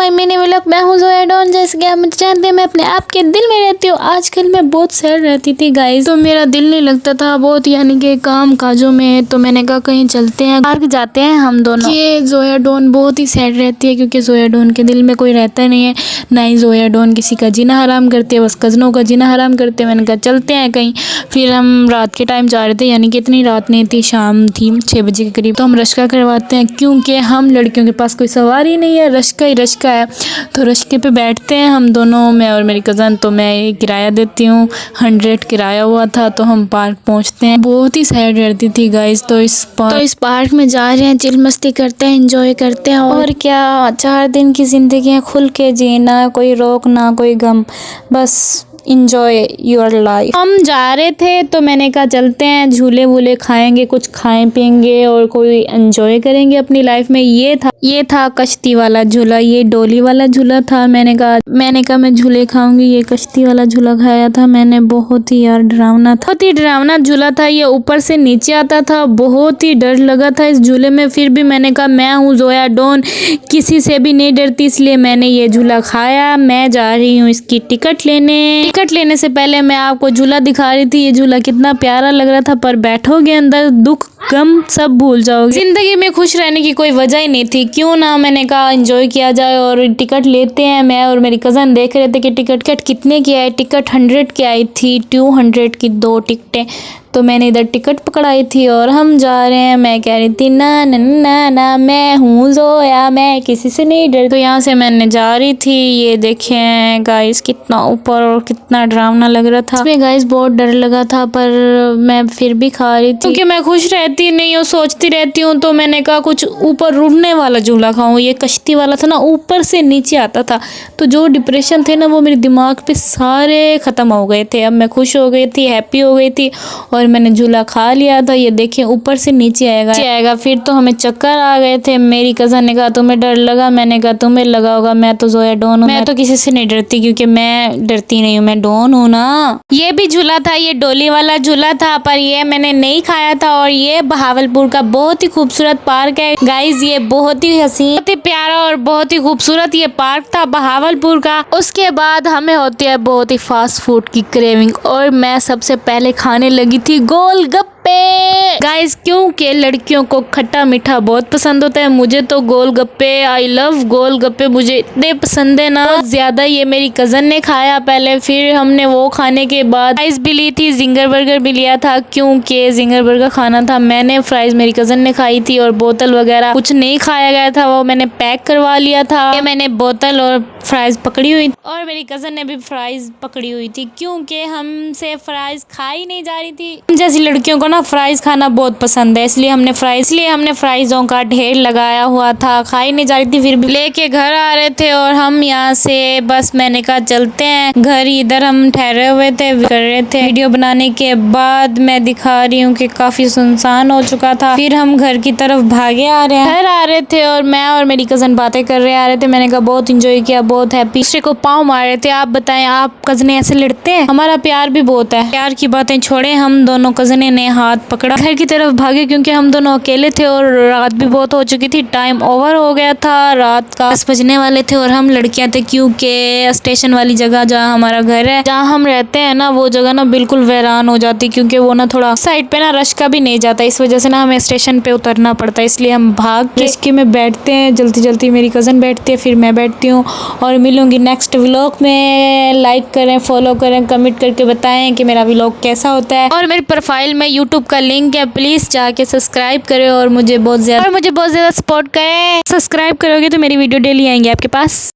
My mini vlog. मैं हूँ Zoya don. जैसे कि आप मुझे जानते हैं, मैं अपने आप के दिल में रहती हूँ। आजकल मैं बहुत सैड रहती थी गाइस, तो मेरा दिल नहीं लगता था बहुत, यानी कि काम काजों में। तो मैंने कहा कहीं चलते हैं, पार्क जाते हैं हम दोनों। ये जोया डॉन बहुत ही सैड रहती है क्योंकि जोया डॉन के दिल में कोई रहता नहीं है, ना ही जोया डॉन किसी का जीना हराम करती है, बस कजनों का जीना हराम करते हैं। मैंने कहा चलते हैं कहीं। फिर हम रात के टाइम जा रहे थे, यानी कि इतनी रात नहीं थी, शाम थी 6 बजे के करीब। तो हम रश्का करवाते हैं क्योंकि हम लड़कियों के पास कोई सवारी नहीं है, रश्का ही रश्का है। तो रश्के पे बैठते हैं हम दोनों, मैं और मेरी कज़न। तो मैं किराया देती हूँ, 100 किराया हुआ था। तो हम पार्क पहुँचते हैं। बहुत ही सैड रहती थी गाइस। तो इस पार्क में जा रहे हैं, चिल मस्ती करते हैं, एंजॉय करते हैं। और क्या, 4 दिन की ज़िंदगी है, खुल के जीना, कोई रोक ना कोई गम, बस इंजॉय योर लाइफ। हम जा रहे थे तो मैंने कहा चलते हैं, झूले वूले खाएंगे, कुछ खाएं पियेंगे और कोई एंजॉय करेंगे अपनी लाइफ में। ये था कश्ती वाला झूला, ये डोली वाला झूला था। मैंने कहा मैं झूले खाऊंगी। ये कश्ती वाला झूला खाया था मैंने, बहुत ही यार डरावना था, बहुत ही डरावना झूला था। ये ऊपर से नीचे आता था, बहुत ही डर लगा था इस झूले में। फिर भी मैंने कहा मैं हूँ जोया डॉन, किसी से भी नहीं डरती, इसलिए मैंने ये झूला खाया। मैं जा रही हूँ इसकी टिकट लेने से पहले मैं आपको झूला दिखा रही थी। ये झूला कितना प्यारा लग रहा था, पर बैठोगे अंदर दुख गम सब भूल जाओगे। जिंदगी में खुश रहने की कोई वजह ही नहीं थी, क्यों ना। मैंने कहा एंजॉय किया जाए और टिकट लेते हैं। मैं और मेरी कज़न देख रहे थे कि टिकट कितने की आई। टिकट 100 की आई थी, 200 की 2 टिकटें। तो मैंने इधर टिकट पकड़ाई थी और हम जा रहे हैं। मैं कह रही थी ना ना ना ना, मैं हूँ जोया, मैं किसी से नहीं डरती। तो यहाँ से मैंने जा रही थी। ये देखें गाइस, कितना ऊपर और कितना डरावना लग रहा था। इसमें गाइस बहुत डर लगा था, पर मैं फिर भी खा रही थी क्योंकि मैं खुश रहती नहीं हूँ, सोचती रहती हूँ। तो मैंने कहा कुछ ऊपर उड़ने वाला झूला खाऊं। ये कश्ती वाला था ना, ऊपर से नीचे आता था। तो जो डिप्रेशन थे ना, वो मेरे दिमाग पे सारे खत्म हो गए थे। अब मैं खुश हो गई थी, हैप्पी हो गई थी और मैंने झूला खा लिया था। ये देखें ऊपर से नीचे आएगा। फिर तो हमें चक्कर आ गए थे। मेरी कज़न ने कहा तुम्हें डर लगा, मैंने कहा तुम्हें लगा होगा, मैं तो जोया डॉन हूँ, मैं तो किसी से नहीं डरती क्योंकि मैं डरती नहीं हूँ, मैं डॉन हूँ ना। ये भी झूला था, ये डोली वाला झूला था, पर ये मैंने नहीं खाया था। और ये बहावलपुर का बहुत ही खूबसूरत पार्क है गाइज। ये बहुत ही हसीन, बहुत ही प्यारा और बहुत ही खूबसूरत ये पार्क था बहावलपुर का। उसके बाद हमें होती है बहुत ही फास्ट फूड की क्रेविंग, और मैं सबसे पहले खाने लगी थी गोलगप्पे गाइस, क्योंकि लड़कियों को खट्टा मीठा बहुत पसंद होता है। मुझे तो गोलगप्पे, आई लव गोलगप्पे, मुझे इतने पसंद है ना, बहुत ज्यादा। ये मेरी कज़न ने खाया पहले, फिर हमने वो खाने के बाद फ्राइज भी ली थी, जिंगर बर्गर भी लिया था क्योंकि जिंगर बर्गर खाना था। मैंने फ्राइज मेरी कज़न ने खाई थी और बोतल वगैरह कुछ नहीं खाया गया था, वो मैंने पैक करवा लिया था। ये मैंने बोतल और फ्राइज पकड़ी हुई और मेरी कज़न ने भी फ्राइज पकड़ी हुई थी क्योंकि हमसे फ्राइज खाई नहीं जा रही थी। जैसी लड़कियों को ना फ्राइज खाना बहुत पसंद है, इसलिए हमने फ्राइजों का ढेर लगाया हुआ था। खाई नहीं जा रही थी, फिर भी लेके घर आ रहे थे। और हम यहाँ से बस मैंने कहा चलते हैं घर। इधर हम ठहरे हुए थे, कर रहे थे वीडियो बनाने के बाद मैं दिखा रही हूँ कि काफी सुनसान हो चुका था। फिर हम घर की तरफ भागे आ रहे थे और मैं और मेरी कज़न बातें कर रहे आ रहे थे। मैंने कहा बहुत इंजॉय किया, बहुत हैप्पी। दूसरे को पाँव मार रहे थे। आप बताएं, आप कज़ने ऐसे लड़ते हैं? हमारा प्यार भी बहुत है। प्यार की बातें छोड़े, हम दोनों कज़ने ने हाथ पकड़ा, घर की तरफ भागे क्योंकि हम दोनों अकेले थे और रात भी बहुत हो चुकी थी। टाइम ओवर हो गया था, रात का 10 बजने वाले थे और हम लड़कियां थे क्योंकि स्टेशन वाली जगह जहाँ हमारा घर है, जहाँ हम रहते हैं ना, वो जगह ना बिल्कुल वीरान हो जाती क्योंकि वो ना थोड़ा साइड पे ना रश का भी नहीं जाता। इस वजह से ना हमें स्टेशन पे उतरना पड़ता है, इसलिए हम भाग रिश्के में बैठते हैं। जल्दी जल्दी मेरी कज़न बैठती है, फिर मैं बैठती हूँ। और मिलूंगी नेक्स्ट व्लॉग में। लाइक करें, फॉलो करें, कमेंट करके बताएं कि मेरा व्लॉग कैसा होता है। और मेरी प्रोफाइल में यूट्यूब का लिंक है, प्लीज जाके सब्सक्राइब करें और मुझे बहुत ज्यादा सपोर्ट करें। सब्सक्राइब करोगे तो मेरी वीडियो डेली आएंगे आपके पास।